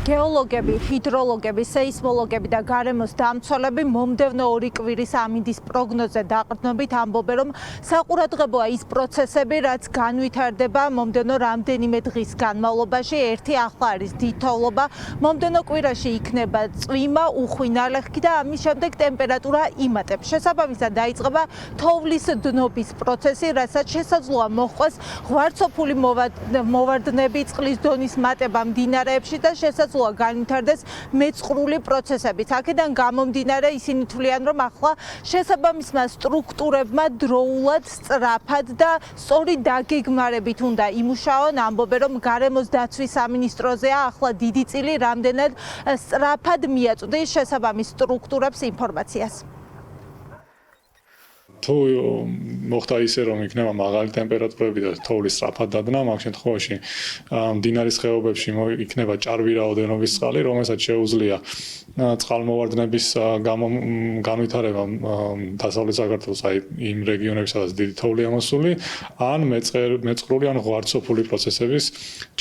გეოლოგები, ჰიდროლოგები, სეისმოლოგები და გარემოს დამცველები მომდევნო 2 კვირის ამინდის პროგნოზზე დაყრდნობით ამბობენ, რომ საყურადღებოა ის პროცესები, რაც განვითარდება მომდევნო რამდენიმე დღის განმავლობაში. ერთი ახლა არის დიდთოვლობა, მომდევნო კვირაში იქნება წვიმა, უხვი ნალექი და ამის შემდეგ ტემპერატურა იმატებს. შესაბამისად დაიწყება თოვლის დნობის პროცესი, რასაც შესაძლოა მოჰყვეს ღვარცოფული მოვარდნები, წყლის დონის მატება მდინარეებში და შესაძლოა განვითარდეს მეწყრული პროცესები. აქედან გამომდინარე ისინი თვლიან, რომ ახლა შესაბამისმა სტრუქტურებმა დროულად, სწრაფად და სწორი დაგეგმარებით უნდა იმუშაონ. ამბობენ, რომ გარემოს დაცვის სამინისტროზეა ახლა დიდი წილი რამდენად სწრაფად მიაწვდის შესაბამის სტრუქტურებს ინფორმაციას. თუ მოხდა ისე, რომ იქნება მაღალი ტემპერატურები და თოვლის სწრაფად დადნა, მაგ შემთხვევაში მდინარის ხეობებში იქნება ჭარბი რაოდენობის წყალი, რომელსაც შეუძლია წყალმოვარდნების განვითარება დასავლეთ საქართველოს, აი იმ რეგიონებში, სადაც დიდი თოვლია მოსული, ან მეწყრული ან ღვარცოფული პროცესების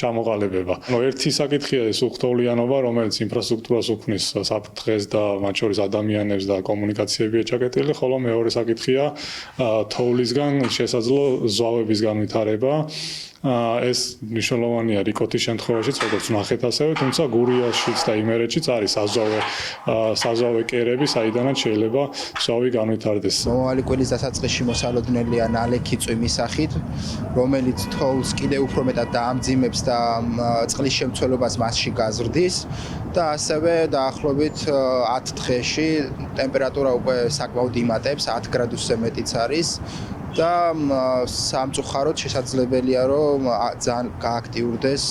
ჩამოყალიბება. ერთი საკითხია ეს უხთოვლიანობა, რომელიც ინფრასტრუქტურას უქმნის საფრთხეს და მათ შორის ადამიანებს და კომუნიკაციებია ჩაკეტილი, ხოლო მეორე საკითხია თოვლისგან შესაძლო ზვავების განვითარება. ეს მნიშვნელოვანია რიკოტის შემთხვევაშიც, როგორც ნახეთ ასევე, თუმცა გურიაშიც და იმერეთშიც არის საზავე კერები, საიდანაც შეიძლება ზვავი განვითარდეს. მომავალი კვირის დასაწყისში მოსალოდნელია ნალექი წვიმის სახით, რომელიც თოვლს კიდევ უფრო მეტად დაამძიმებს და წყლის შემცველობას მასში გაზრდის და ასევე დაახლოებით 10 დღეში ტემპერატურა უკვე საკმაოდ იმატებს, 10 გრადუსზე მეტიც არის. და სამწუხაროდ შესაძლებელია, რომ ძალიან გააქტიურდეს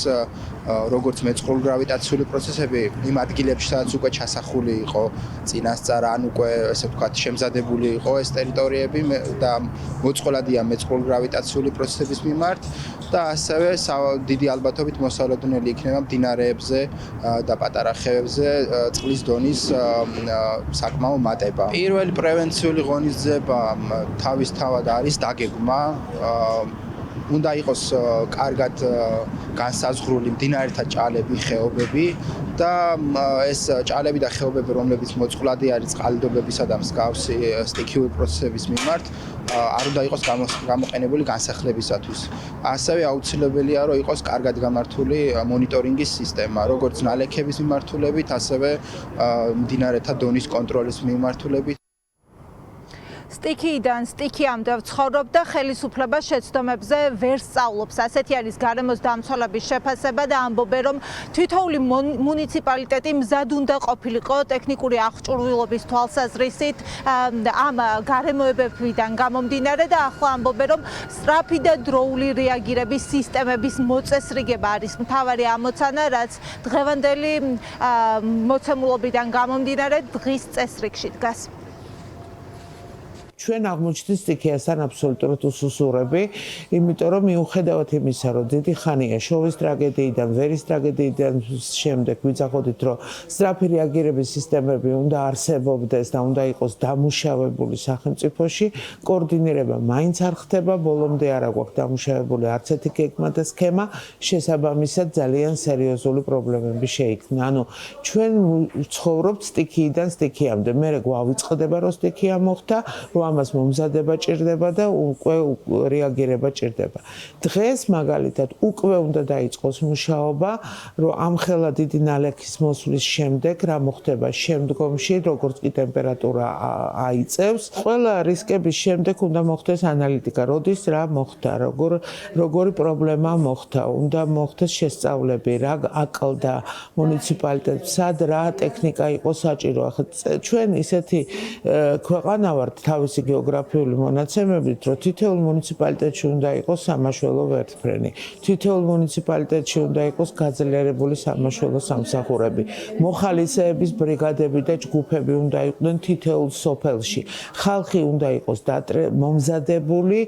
როგორც მეწყრულ გრავიტაციული პროცესები იმ ადგილებში, სადაც უკვე ჩასახული იყო წინასწარ, ან უკვე ესე ვთქვათ, შემზადებული იყო ეს ტერიტორიები და მოწყვლადია მეწყრულ გრავიტაციული პროცესების მიმართ და ასევე დიდი ალბათობით მოსალოდნელი იქნება მდინარეებზე და პატარა ხევებზე წყლის დონის საკმაო მატება. პირველი პრევენციული ღონისძიება თავისთავად არის დაგეგმა. უნდა იყოს კარგად განსაზღვრული მდინარეთა ჭალები, ხეობები და ეს ჭალები და ხეობები, რომლებიც მოწყვლადი არის წყალდიდობებისა და მსგავსი სტიქიური პროცესების მიმართ, არ უნდა იყოს გამოყენებული განსახლებისათვის. ასევე აუცილებელია, რომ იყოს კარგად გამართული მონიტორინგის სისტემა, როგორც ნალექების მიმართულებით, ასევე მდინარეთა დონის კონტროლის მიმართულებით. სტიქიიდან სტიქიამდე ვცხოვრობ და ხელისუფლება შეცდომებზე ვერ სწავლობს. ასეთი არის გარემოს დამცველების შეფასება და ამბობენ, რომ თითოეული მუნიციპალიტეტი მზად უნდა ყოფილიყო ტექნიკური აღჭურვილობის თვალსაზრისით ამ გარემოებებიდან გამომდინარე და ახლა ამბობენ, რომ სწრაფი და დროული რეაგირების სისტემების მოწესრიგება არის მთავარი ამოცანა, რაც დღევანდელი მოცემულობიდან გამომდინარე დღის წესრიგში დგას. ჩვენ აღმოჩნდის სტიქიასთან აბსოლუტურად უსუსურები, იმიტომ რომ მიუხედავად იმისა, რომ დიდი ხანია შოვის ტრაგედიიდან, ვერის ტრაგედიიდან შემდეგ ვიძახოდით, რომ სწრაფი რეაგირების სისტემები უნდა არსებობდეს და უნდა იყოს დამუშავებული სახელმწიფოში, კოორდინირება მაინც არ ხდება, ბოლომდე არ აქვს დამუშავებული არც ერთი გეგმა და სქემა, შესაბამისად ძალიან სერიოზული პრობლემები შეიქმნა. ანუ ჩვენ ვცხოვრობთ სტიქიიდან სტიქიამდე, მე გვავიწყდება, რომ სტიქია მოხდა, რომ ამას მომზადება ჭირდება და უკვე რეაგირება ჭირდება. დღეს მაგალითად უკვე უნდა დაიწყოს მუშაობა, რომ ამხელა დიდი ნალექის მოსვლის შემდეგ რა მოხდება შემდგომში, როგორც კი ტემპერატურა აიწევს. ყველა რისკების შემდეგ უნდა მოხდეს ანალიტიკა, როდის რა მოხდა, როგორი პრობლემა მოხდა, უნდა მოხდეს შესწავლები, რა აკლდა მუნიციპალიტეტს, სად რა ტექნიკა იყო საჭირო. ახლა ჩვენ ისეთი ქვეყანა ვართ თავისი გეოგრაფიული მონაცემებით, რომ თითოეულ მუნიციპალიტეტში უნდა იყოს სამაშველო ვერტმფრენი, თითოეულ მუნიციპალიტეტში უნდა იყოს გაძლიერებული სამაშველო სამსახურები, მოხალისეების ბრიგადები და ჯგუფები უნდა იყვნენ თითოეულ სოფელში, ხალხი უნდა იყოს მომზადებული.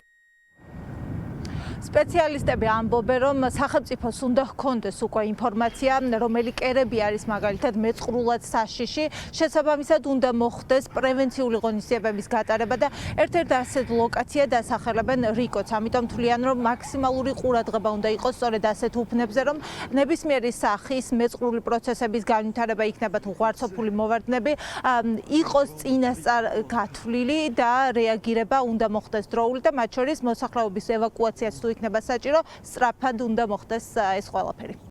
სპეციალისტები ამბობენ, რომ სახელმწიფოს უნდა ჰქონდეს უკვე ინფორმაცია, რომელი კერები არის მაგალითად მეწყრულად საშიში, შესაბამისად უნდა მოხდეს პრევენციული ღონისძიებების გატარება და ერთ-ერთ ასეთ ლოკაცია დასახელებენ რიკოც. ამიტომ თვლიან, რომ მაქსიმალური ყურადღება უნდა იყოს სწორედ ასეთ უფნებზე, რომ ნებისმიერი სახის მეწყრული პროცესების განვითარება იქნება თუ ღვარცოფული მოვარდნები იყოს წინასწარ გათვლილი და რეაგირება უნდა მოხდეს დროული და მათ შორის მოსახლეობის ევაკუაციაც თუ იქნება საჭირო, სწრაფად უნდა მოხდეს ეს ყველაფერი.